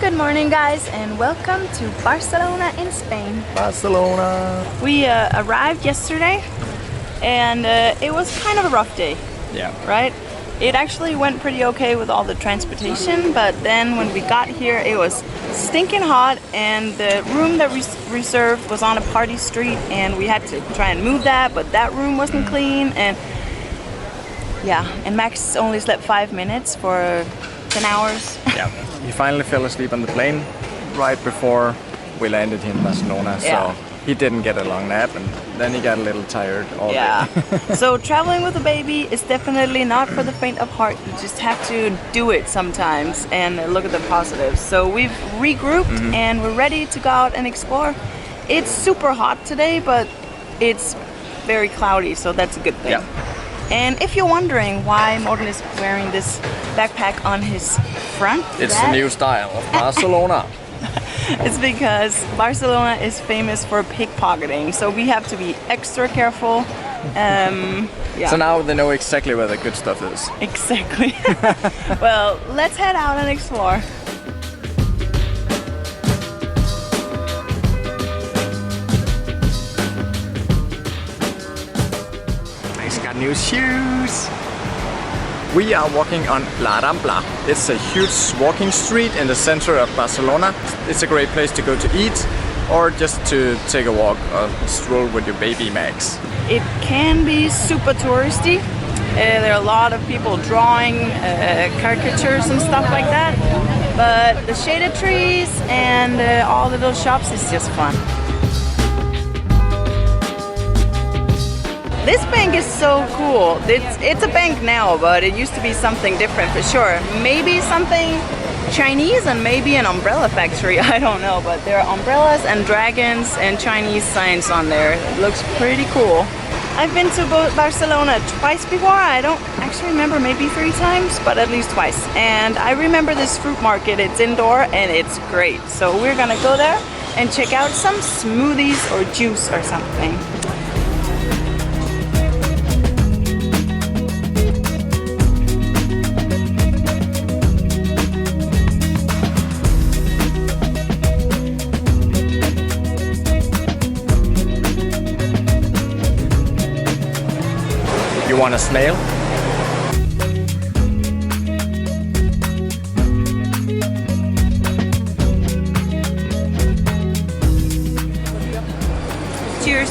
Good morning guys and welcome to Barcelona in Spain. Barcelona! We arrived yesterday and it was kind of a rough day. Yeah. Right? It actually went pretty okay with all the transportation, but then when we got here it was stinking hot and the room that we reserved was on a party street and we had to try and move that, but that room wasn't clean and yeah, and Max only slept 5 minutes for 10 hours. Yeah. He finally fell asleep on the plane right before we landed in Barcelona, Yeah. so he didn't get a long nap and then he got a little tired all day. So traveling with a baby is definitely not for the faint of heart. You just have to do it sometimes and look at the positives. So we've regrouped and we're ready to go out and explore. It's super hot today, but it's very cloudy, so that's a good thing. Yeah. And if you're wondering why Morten is wearing this backpack on his front, It's the new style of Barcelona. it's because Barcelona is famous for pickpocketing, so we have to be extra careful. Yeah. So now they know exactly where the good stuff is. Exactly. Well, let's head out and explore. Nice, got new shoes. We are walking on La Rambla. It's a huge walking street in the center of Barcelona. It's a great place to go to eat or just to take a walk or stroll with your baby Max. It can be super touristy. There are a lot of people drawing caricatures and stuff like that. But the shaded trees and all the little shops is just fun. This bank is so cool. It's a bank now, but it used to be something different for sure. Maybe something Chinese and maybe an umbrella factory, I don't know. But there are umbrellas and dragons and Chinese signs on there. It looks pretty cool. I've been to Barcelona twice before. I don't actually remember, maybe 3 times, but at least twice. And I remember this fruit market. It's indoor and it's great. So we're gonna go there and check out some smoothies or juice or something. You want a snail? Cheers!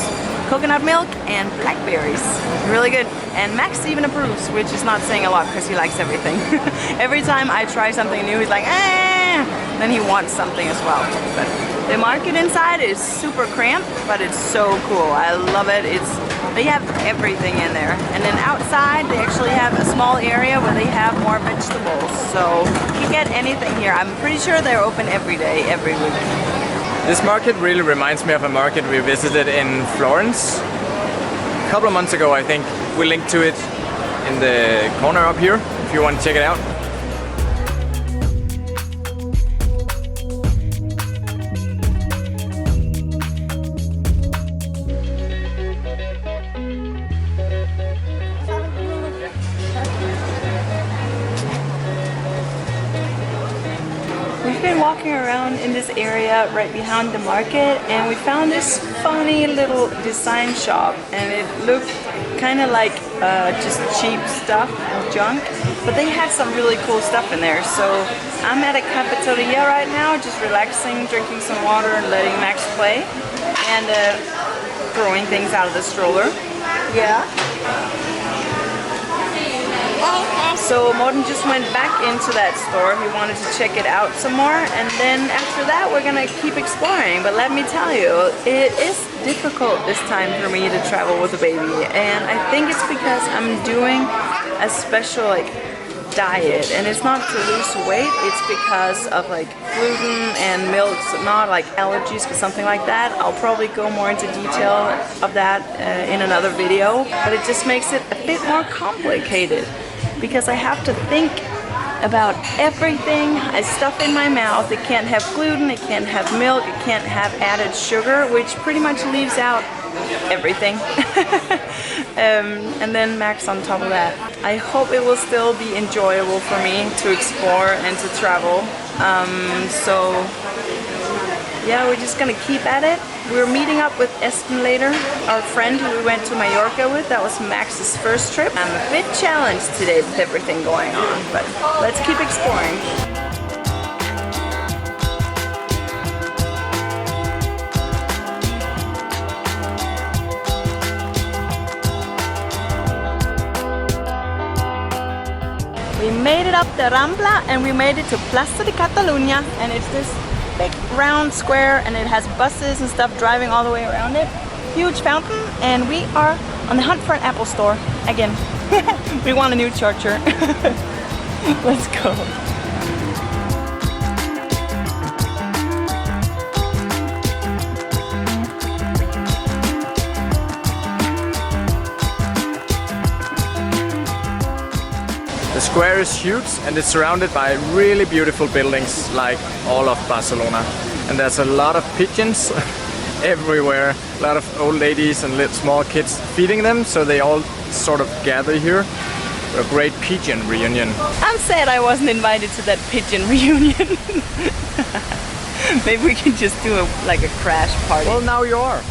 Coconut milk and blackberries. Really good. And Max even approves, which is not saying a lot because he likes everything. Every time I try something new, he's like, eh! Then he wants something as well. But the market inside is super cramped, but it's so cool. I love it. They have everything in there. And then outside, they actually have a small area where they have more vegetables. So you can get anything here. I'm pretty sure they're open every day, every week. This market really reminds me of a market we visited in Florence a couple of months ago, I think. We linked to it in the corner up here if you want to check it out. We've been walking around in this area right behind the market and we found this funny little design shop and it looked kind of like just cheap stuff and junk, but they had some really cool stuff in there. So I'm at a cafeteria right now, just relaxing, drinking some water and letting Max play and throwing things out of the stroller. Yeah. So Morten just went back into that store. He wanted to check it out some more, and then after that we're gonna keep exploring. But let me tell you, it is difficult this time for me to travel with a baby, and I think it's because I'm doing a special diet, and it's not to lose weight, it's because of gluten and milk, not allergies or something like that. I'll probably go more into detail of that in another video, but it just makes it a bit more complicated because I have to think about everything I stuff in my mouth. It can't have gluten, it can't have milk, it can't have added sugar, which pretty much leaves out everything. And then Max on top of that. I hope it will still be enjoyable for me to explore and to travel. So yeah, we're just gonna keep at it. We're meeting up with Espen later, our friend who we went to Mallorca with. That was Max's first trip. I'm a bit challenged today with everything going on, but let's keep exploring. We made it up the Rambla and we made it to Placa de Catalunya, and it's this big round square and it has buses and stuff driving all the way around it. Huge fountain, and we are on the hunt for an Apple store again. We want a new charger. Let's go. The square is huge and it's surrounded by really beautiful buildings like all of Barcelona. And there's a lot of pigeons everywhere, a lot of old ladies and little small kids feeding them, so they all sort of gather here for a great pigeon reunion. I'm sad I wasn't invited to that pigeon reunion. Maybe we can just do like a crash party. Well, now you are.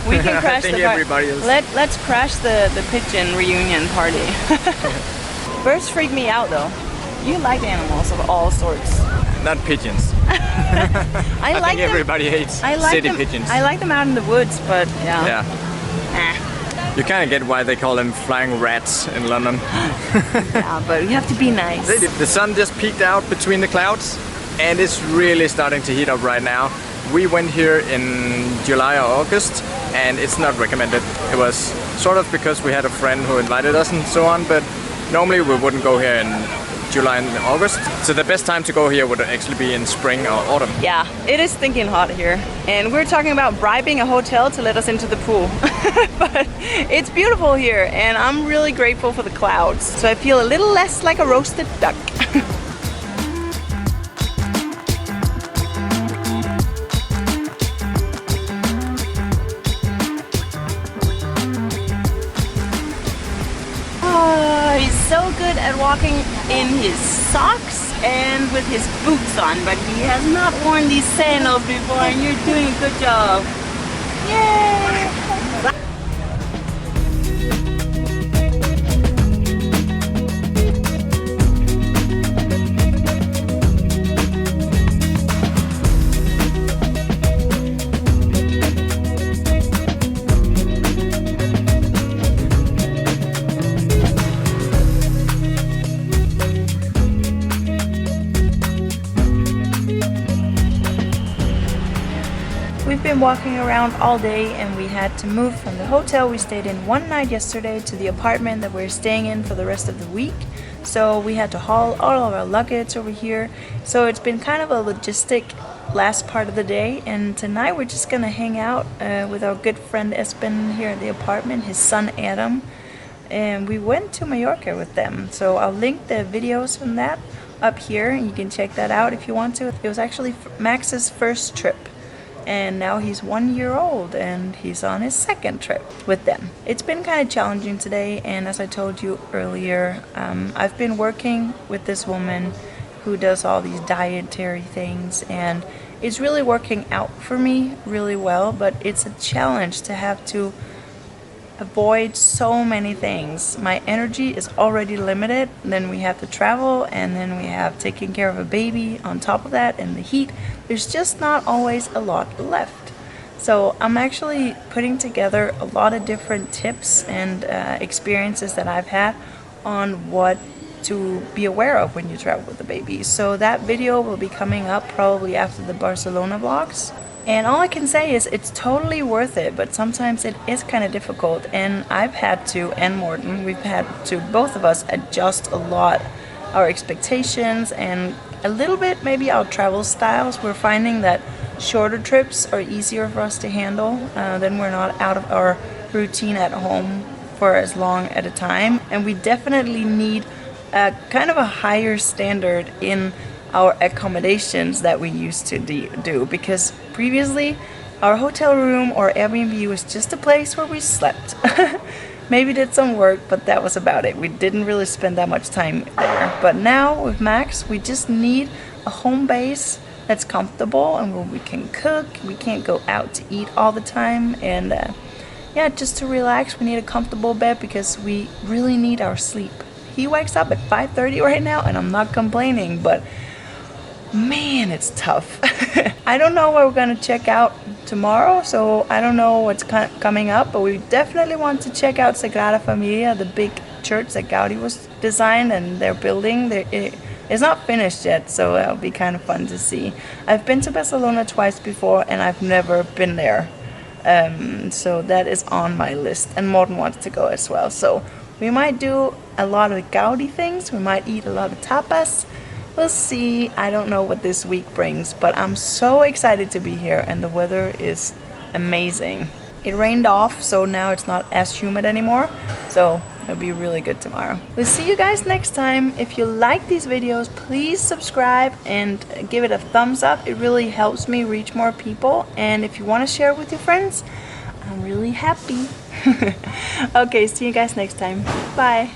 We can crash I think the party. everybody is. Let's crash the pigeon reunion party. Birds freak me out though. You like animals of all sorts. Not pigeons. I like think everybody hates city pigeons. I like them out in the woods, but yeah. Yeah. You kind of get why they call them flying rats in London. Yeah, but you have to be nice. The sun just peeked out between the clouds and it's really starting to heat up right now. We went here in July or August and it's not recommended. It was sort of because we had a friend who invited us and so on, but normally we wouldn't go here in July and August. So the best time to go here would actually be in spring or autumn. Yeah, it is stinking hot here. And we're talking about bribing a hotel to let us into the pool. But it's beautiful here and I'm really grateful for the clouds. So I feel a little less like a roasted duck. He's so good at walking in his socks and with his boots on, but he has not worn these sandals before, and you're doing a good job. Yay! We've been walking around all day and we had to move from the hotel we stayed in one night yesterday to the apartment that we're staying in for the rest of the week. So we had to haul all of our luggage over here. So it's been kind of a logistic last part of the day, and tonight we're just gonna hang out with our good friend Espen here at the apartment, his son Adam. And we went to Mallorca with them. So I'll link the videos from that up here and you can check that out if you want to. It was actually Max's first trip. And now he's 1 year old and he's on his second trip with them. It's been kind of challenging today, and as I told you earlier, I've been working with this woman who does all these dietary things, and it's really working out for me really well, but it's a challenge to have to avoid so many things. My energy is already limited, then we have to travel, and then we have taking care of a baby on top of that, and the heat. There's just not always a lot left. So I'm actually putting together a lot of different tips and experiences that I've had on what to be aware of when you travel with a baby. So that video will be coming up probably after the Barcelona vlogs. And all I can say is it's totally worth it, but sometimes it is kind of difficult, and I've had to, and Morten, we've had to, both of us, adjust a lot our expectations and a little bit maybe our travel styles. We're finding that shorter trips are easier for us to handle, then we're not out of our routine at home for as long at a time, and we definitely need a kind of a higher standard in our accommodations that we used to do, because previously our hotel room or Airbnb was just a place where we slept. Maybe did some work, but that was about it. We didn't really spend that much time there. But now with Max, we just need a home base that's comfortable and where we can cook. We can't go out to eat all the time, and yeah, just to relax. We need a comfortable bed because we really need our sleep. He wakes up at 5:30 right now, and I'm not complaining, but man, it's tough. I don't know what we're gonna check out tomorrow, so I don't know what's coming up, but we definitely want to check out Sagrada Familia, the big church that Gaudi was designed and they're building. It's not finished yet, so it'll be kind of fun to see. I've been to Barcelona twice before and I've never been there, so that is on my list, and Morten wants to go as well. So we might do a lot of Gaudi things, we might eat a lot of tapas. We'll see. I don't know what this week brings, but I'm so excited to be here, and the weather is amazing. It rained off, so now it's not as humid anymore, so it'll be really good tomorrow. We'll see you guys next time. If you like these videos, please subscribe and give it a thumbs up. It really helps me reach more people, and if you want to share it with your friends, I'm really happy. Okay, see you guys next time. Bye.